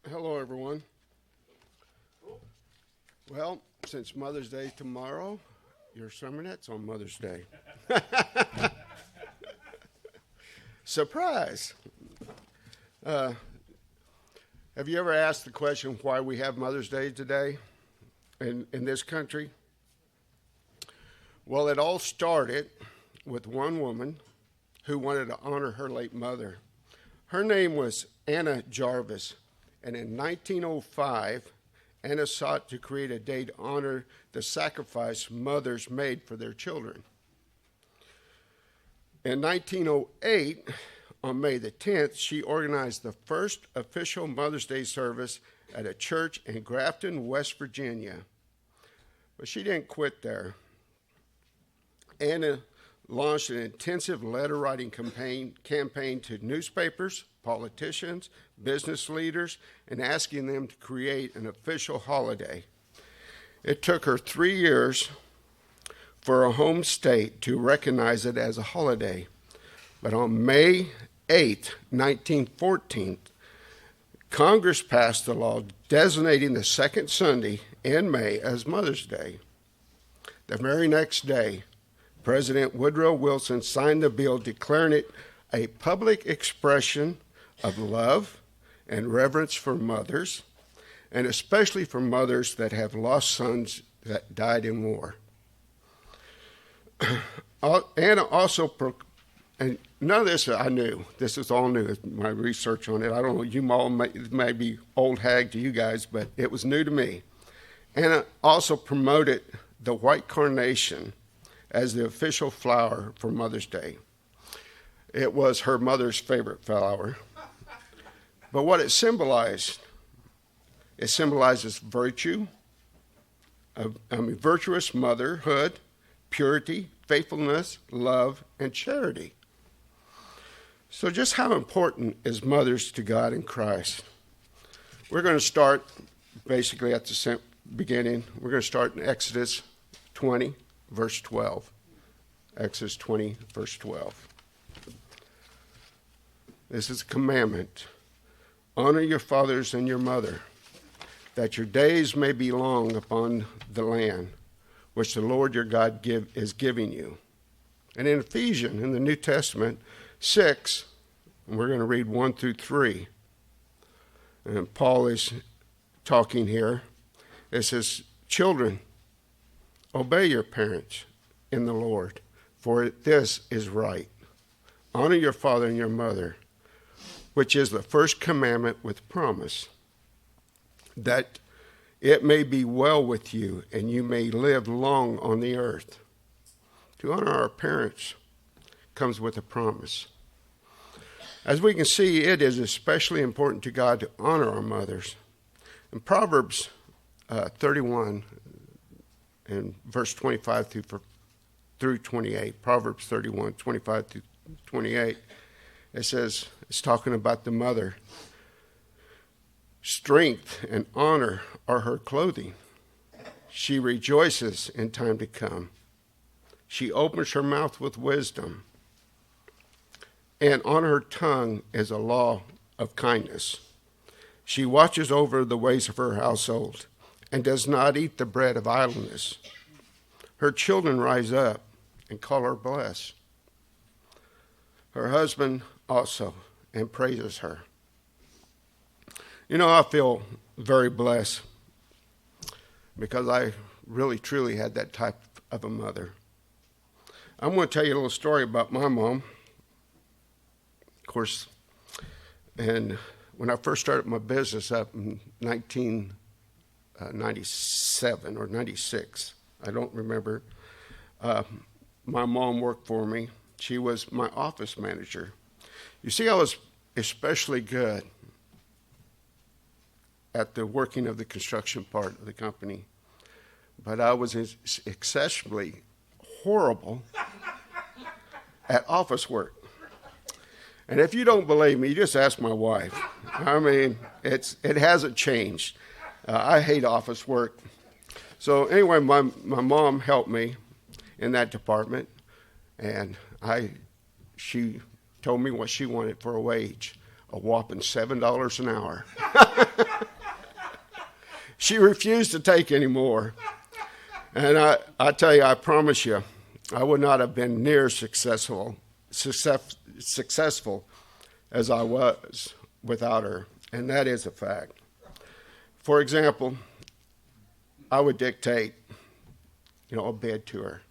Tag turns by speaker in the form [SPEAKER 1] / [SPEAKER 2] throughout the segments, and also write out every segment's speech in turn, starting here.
[SPEAKER 1] Hello, everyone. Well, since Mother's Day tomorrow, your sermonette's on Mother's Day. Surprise! Have you ever asked the question why we have Mother's Day today in this country? Well, it all started with one woman who wanted to honor her late mother. Her name was Anna Jarvis, and in 1905, Anna sought to create a day to honor the sacrifice mothers made for their children. In 1908, on May the 10th, she organized the first official Mother's Day service at a church in Grafton, West Virginia. But she didn't quit there. Anna launched an intensive letter-writing campaign to newspapers, politicians, business leaders, and asking them to create an official holiday. It took her 3 years for a home state to recognize it as a holiday. But on May 8, 1914, Congress passed a law designating the second Sunday in May as Mother's Day. The very next day, President Woodrow Wilson signed the bill declaring it a public expression of love and reverence for mothers, and especially for mothers that have lost sons that died in war. Anna also, and none of this I knew. This is all new, my research on it. I don't know, you all may be old hag to you guys, but it was new to me. Anna also promoted the white carnation as the official flower for Mother's Day. It was her mother's favorite flower. But what it symbolizes virtue, virtuous motherhood, purity, faithfulness, love, and charity. So just how important is mothers to God in Christ? We're going to start basically at the beginning. We're going to start in Exodus 20, verse 12. Exodus 20, verse 12. This is a commandment. Honor your fathers and your mother, that your days may be long upon the land which the Lord your God is giving you. And in Ephesians, in the New Testament, 6, and we're going to read 1 through 3. And Paul is talking here. It says, children, obey your parents in the Lord, for this is right. Honor your father and your mother, which is the first commandment with promise, that it may be well with you and you may live long on the earth. To honor our parents comes with a promise. As we can see, it is especially important to God to honor our mothers. In Proverbs 31, in verse 25 through 28, Proverbs 31, 25 through 28, it says, it's talking about the mother. Strength and honor are her clothing. She rejoices in time to come. She opens her mouth with wisdom. And on her tongue is a law of kindness. She watches over the ways of her household and does not eat the bread of idleness. Her children rise up and call her blessed. Her husband also, and praises her. You know, I feel very blessed because I really, truly had that type of a mother. I'm going to tell you a little story about my mom. Of course, and when I first started my business up in 1997 or 96, I don't remember, my mom worked for me. She was my office manager. You see, I was especially good at the working of the construction part of the company, but I was exceptionally horrible at office work. And if you don't believe me, you just ask my wife. I mean, it hasn't changed. I hate office work. So anyway, my mom helped me in that department, and she told me what she wanted for a wage, a whopping $7 an hour. She refused to take any more. And I tell you, I promise you, I would not have been near successful as I was without her. And that is a fact. For example, I would dictate, a bed to her.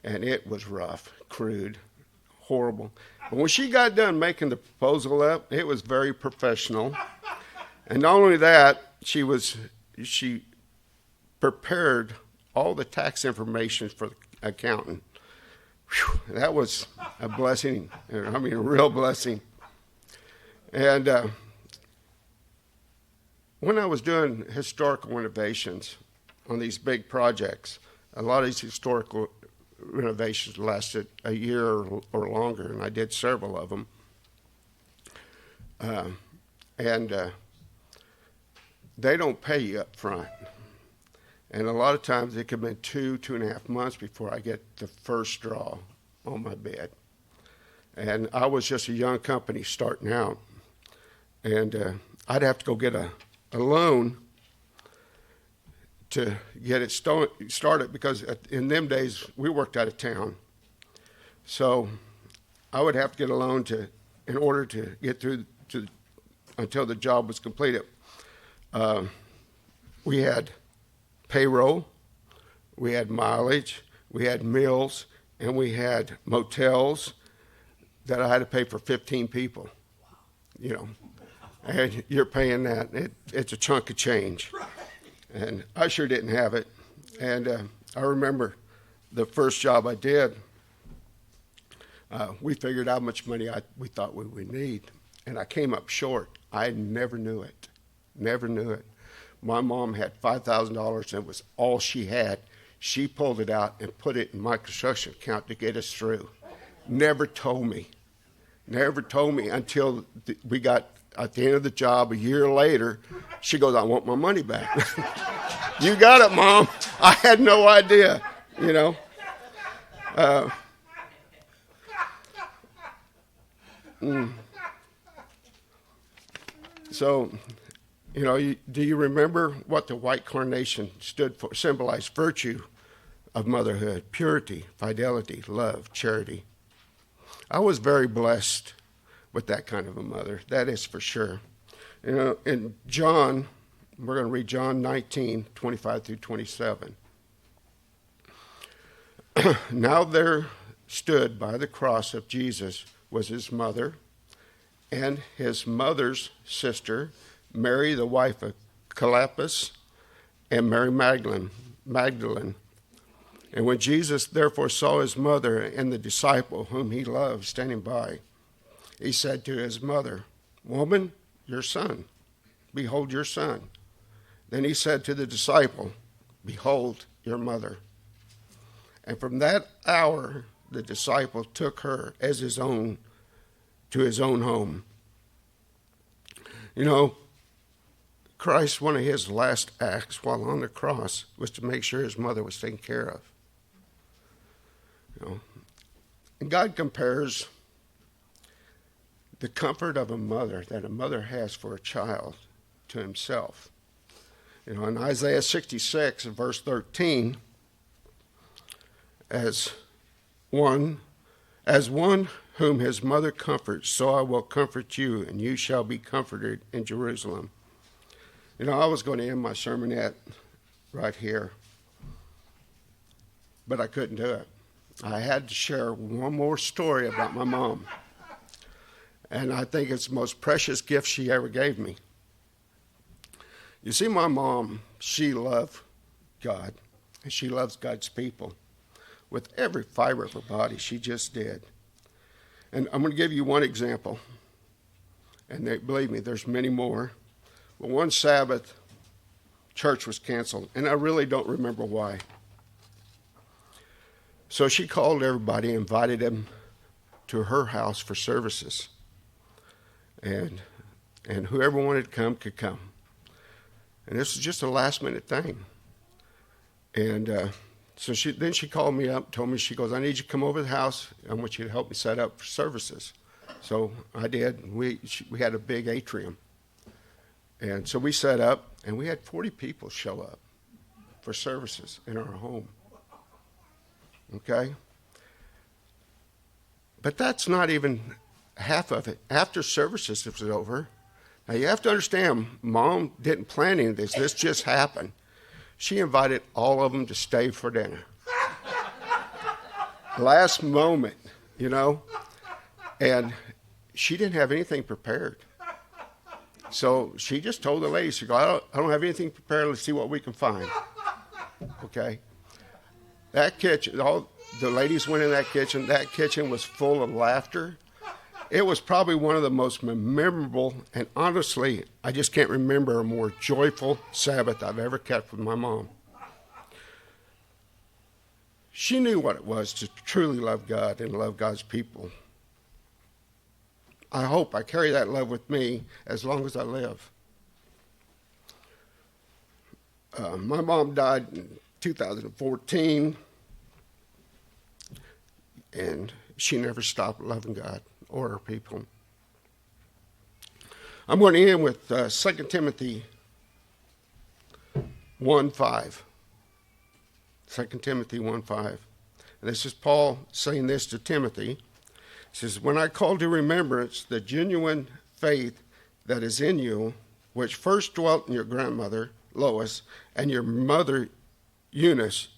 [SPEAKER 1] And it was rough, crude, horrible. But when she got done making the proposal up, it was very professional. And not only that, she prepared all the tax information for the accountant. Whew, that was a blessing. I mean, a real blessing. And when I was doing historical renovations on these big projects, a lot of these historical renovations lasted a year or longer, and I did several of them. They don't pay you up front. And a lot of times it could have been 2.5 months before I get the first draw on my bed. And I was just a young company starting out. And I'd have to go get a loan to get it started because in them days we worked out of town. So I would have to get a loan in order to get through until the job was completed. We had payroll, we had mileage, we had meals, and we had motels that I had to pay for 15 people. And you're paying that. It's a chunk of change. And I sure didn't have it. And I remember the first job I did, we figured out how much money we thought we would need. And I came up short. I never knew it. Never knew it. My mom had $5,000, and it was all she had. She pulled it out and put it in my construction account to get us through. Never told me. Never told me until we got at the end of the job a year later. She goes, "I want my money back." You got it, Mom. I had no idea, So, do you remember what the white carnation stood for, symbolized virtue of motherhood, purity, fidelity, love, charity? I was very blessed with that kind of a mother, that is for sure. In John, we're going to read John 19, 25 through 27. Now there stood by the cross of Jesus was his mother and his mother's sister, Mary, the wife of Cleopas, and Mary Magdalene. And when Jesus therefore saw his mother and the disciple whom he loved standing by, he said to his mother, "Woman, your son. Behold your son." Then he said to the disciple, "Behold your mother." And from that hour, the disciple took her as his own to his own home. Christ, one of his last acts while on the cross was to make sure his mother was taken care of. And God compares the comfort of a mother that a mother has for a child to himself. In Isaiah 66, verse 13, as one whom his mother comforts, so I will comfort you, and you shall be comforted in Jerusalem. I was going to end my sermonette right here, but I couldn't do it. I had to share one more story about my mom. And I think it's the most precious gift she ever gave me. You see, my mom, she loved God, and she loves God's people. With every fiber of her body, she just did. And I'm going to give you one example. And believe me, there's many more. But one Sabbath, church was canceled, and I really don't remember why. So she called everybody, invited them to her house for services. And whoever wanted to come could come. And this was just a last-minute thing. And so she called me up, told me, she goes, "I need you to come over to the house. I want you to help me set up for services." So I did. We had a big atrium. And so we set up, And we had 40 people show up for services in our home. Okay? But that's not even half of it. After services was over, now you have to understand, Mom didn't plan any of this. This just happened. She invited all of them to stay for dinner. Last moment, you know? And she didn't have anything prepared. So she just told the ladies, she goes, I don't have anything prepared. Let's see what we can find. Okay? That kitchen, all the ladies went in that kitchen. That kitchen was full of laughter. It was probably one of the most memorable, and honestly, I just can't remember a more joyful Sabbath I've ever kept with my mom. She knew what it was to truly love God and love God's people. I hope I carry that love with me as long as I live. My mom died in 2014, and she never stopped loving God or her people. I'm going to end with 2 Timothy 1:5. 2 Timothy 1:5. And this is Paul saying this to Timothy. He says, when I call to remembrance the genuine faith that is in you, which first dwelt in your grandmother, Lois, and your mother, Eunice,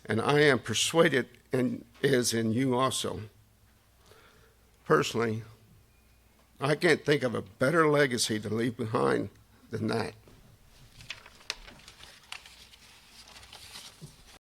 [SPEAKER 1] and I am persuaded is in you also. Personally, I can't think of a better legacy to leave behind than that.